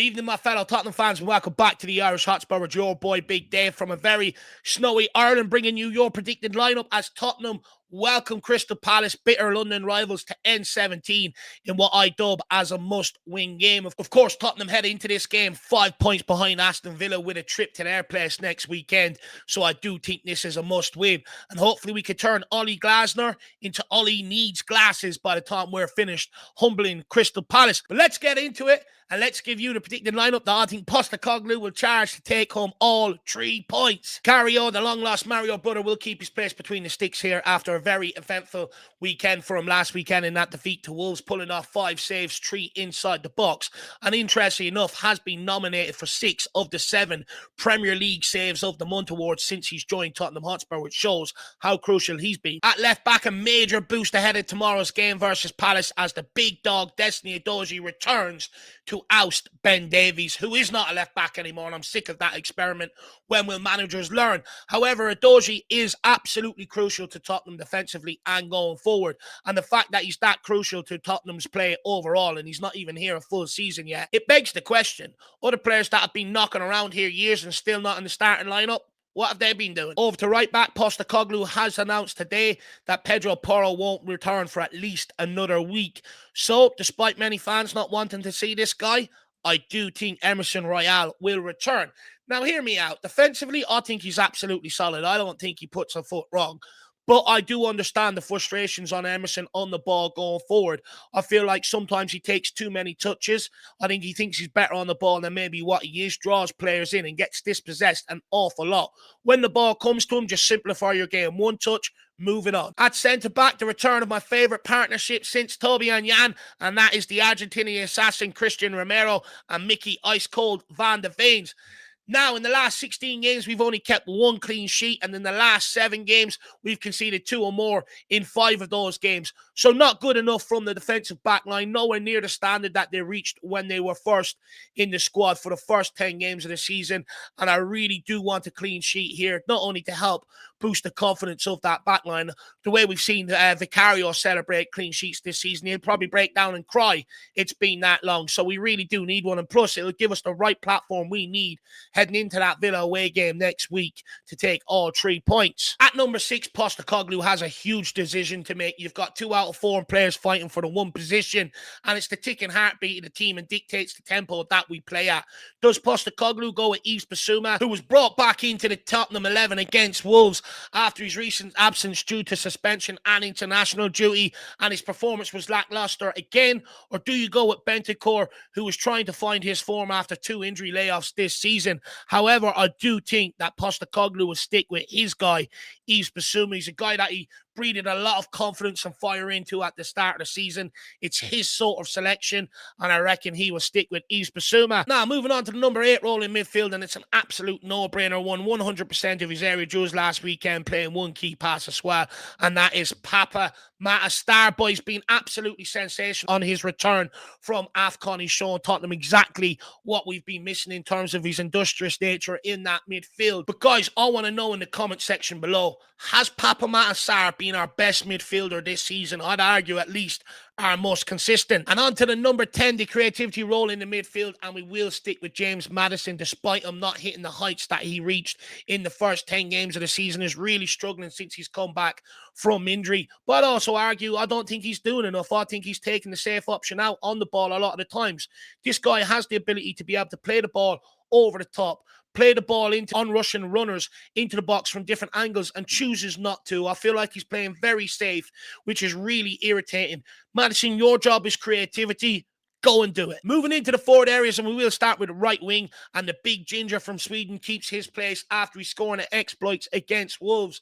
evening, my fellow Tottenham fans, and welcome back to the Irish Hotspur with your boy Big Dave from a very snowy Ireland, bringing you your predicted lineup as Tottenham welcome Crystal Palace, bitter London rivals, to N17 in what I dub as a must-win game. Of course, Tottenham head into this game 5 points behind Aston Villa with a trip to their place next weekend, so I do think this is a must-win, and hopefully we could turn Ollie Glasner into Ollie Needs Glasses by the time we're finished humbling Crystal Palace. But let's get into it, and let's give you the predicted lineup that I think Postecoglou will charge to take home all 3 points. Cario, the long-lost Mario brother, will keep his place between the sticks here after a very eventful weekend for him last weekend in that defeat to Wolves, pulling off 5 saves, 3 inside the box, and interestingly enough has been nominated for 6 of the 7 Premier League Saves of the Month awards since he's joined Tottenham Hotspur, which shows how crucial he's been. At left back, a major boost ahead of tomorrow's game versus Palace as the big dog Destiny Udogie returns to oust Ben Davies, who is not a left back anymore, and I'm sick of that experiment. When will managers learn? However, Udogie is absolutely crucial to Tottenham defensively and going forward, and the fact that he's that crucial to Tottenham's play overall, and he's not even here a full season yet, it begs the question, other players that have been knocking around here years and still not in the starting lineup, what have they been doing? Over to right back, Postecoglou has announced today that Pedro Porro won't return for at least another week. So, despite many fans not wanting to see this guy, I do think Emerson Royal will return. Now, hear me out. Defensively, I think he's absolutely solid. I don't think he puts a foot wrong. But I do understand the frustrations on Emerson on the ball going forward. I feel like sometimes he takes too many touches. I think he thinks he's better on the ball than maybe what he is, draws players in and gets dispossessed an awful lot. When the ball comes to him, just simplify your game. One touch, moving on. At centre-back, the return of my favourite partnership since Toby and Jan, and that is the Argentinian assassin Christian Romero and Mickey Ice Cold Van de Veens. Now, in the last 16 games, we've only kept 1 clean sheet, and in the last 7 games, we've conceded 2 or more in 5 of those games. So not good enough from the defensive back line, nowhere near the standard that they reached when they were first in the squad for the first 10 games of the season, and I really do want a clean sheet here, not only to help boost the confidence of that back line. The way we've seen Vicario celebrate clean sheets this season, he'll probably break down and cry. It's been that long, so we really do need one, and plus, it'll give us the right platform we need heading into that Villa away game next week to take all 3 points. At number 6, Postecoglou has a huge decision to make. You've got 2 out of 4 players fighting for the 1 position, and it's the ticking heartbeat of the team and dictates the tempo that we play at. Does Postecoglou go with Yves Bissouma, who was brought back into the Tottenham 11 against Wolves after his recent absence due to suspension and international duty, and his performance was lackluster again? Or do you go with Bentancur, who was trying to find his form after 2 injury layoffs this season? However, I do think that Postecoglou will stick with his guy, Yves Bissouma. He's a guy that he breathed a lot of confidence and fire into at the start of the season. It's his sort of selection, and I reckon he will stick with Yves Bissouma. Now, moving on to the number 8 role in midfield, and it's an absolute no-brainer. Won 100% of his area duels last weekend, playing 1 key pass as well, and that is Papa Mata. Starboy's been absolutely sensational on his return from AFCON. He's shown Tottenham exactly what we've been missing in terms of his industrious nature in that midfield. But guys, I want to know in the comment section below, has Papa Mata Sarr been our best midfielder this season? I'd argue at least our most consistent. And on to the number 10, the creativity role in the midfield, and we will stick with James Maddison despite him not hitting the heights that he reached in the first 10 games of the season. Is really struggling since he's come back from injury. But I'd also argue I don't think he's doing enough. I think he's taking the safe option out on the ball a lot of the times. This guy has the ability to be able to play the ball over the top, play the ball into on-rushing runners into the box from different angles, and chooses not to. I feel like he's playing very safe, which is really irritating. Maddison, your job is creativity. Go and do it. Moving into the forward areas, and we will start with the right wing, and the big ginger from Sweden keeps his place after he's scoring at exploits against Wolves.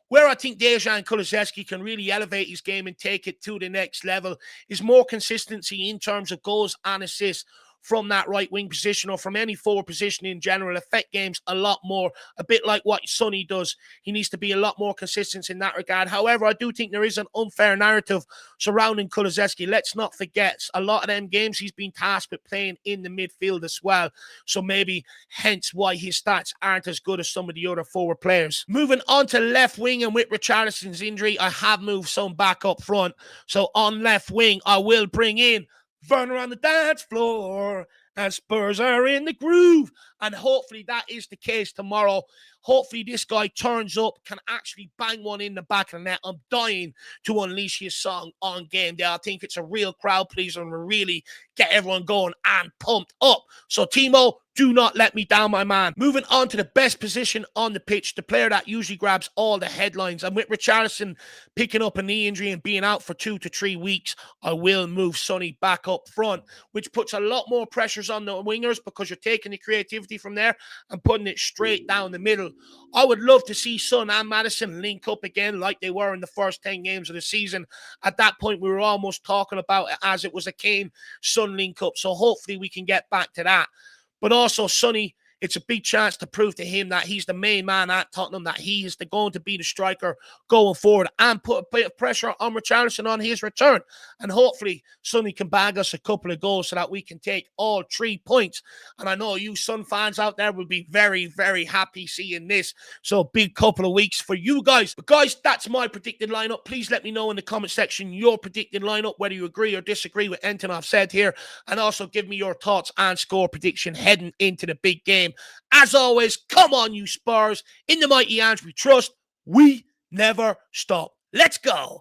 Where I think Dejan Kulusevski can really elevate his game and take it to the next level is more consistency in terms of goals and assists from that right wing position, or from any forward position in general. Affect games a lot more, a bit like what Sonny does. He needs to be a lot more consistent in that regard. However, I do think there is an unfair narrative surrounding Kulusevski. Let's not forget, a lot of them games he's been tasked with playing in the midfield as well, so maybe hence why his stats aren't as good as some of the other forward players. Moving on to left wing, and with Richarlison's injury, I have moved some back up front. So on left wing, I will bring in Werner on the dance floor, And Spurs are in the groove. And hopefully that is the case tomorrow. Hopefully this guy turns up, can actually bang one in the back of the net. I'm dying to unleash his song on game day. I think it's a real crowd pleaser and will really get everyone going and pumped up. So Timo, do not let me down, my man. Moving on to the best position on the pitch, the player that usually grabs all the headlines. And with Richarlison picking up a knee injury and being out for 2 to 3 weeks, I will move Sonny back up front, which puts a lot more pressures on the wingers because you're taking the creativity from there and putting it straight down the middle. I would love to see Son and Maddison link up again like they were in the first 10 games of the season. At that point, we were almost talking about it as it was a Kane-Son link up. So hopefully we can get back to that. But also, Sonny, it's a big chance to prove to him that he's the main man at Tottenham, that he is going to be the striker going forward, and put a bit of pressure on Richarlison on his return. And hopefully, Sonny can bag us a couple of goals so that we can take all 3 points. And I know you Sun fans out there will be very, very happy seeing this. So big couple of weeks for you guys. But guys, that's my predicted lineup. Please let me know in the comment section your predicted lineup, whether you agree or disagree with anything I've said here. And also give me your thoughts and score prediction heading into the big game. As always, come on, you Spurs. In the mighty hands we trust. We never stop. Let's go.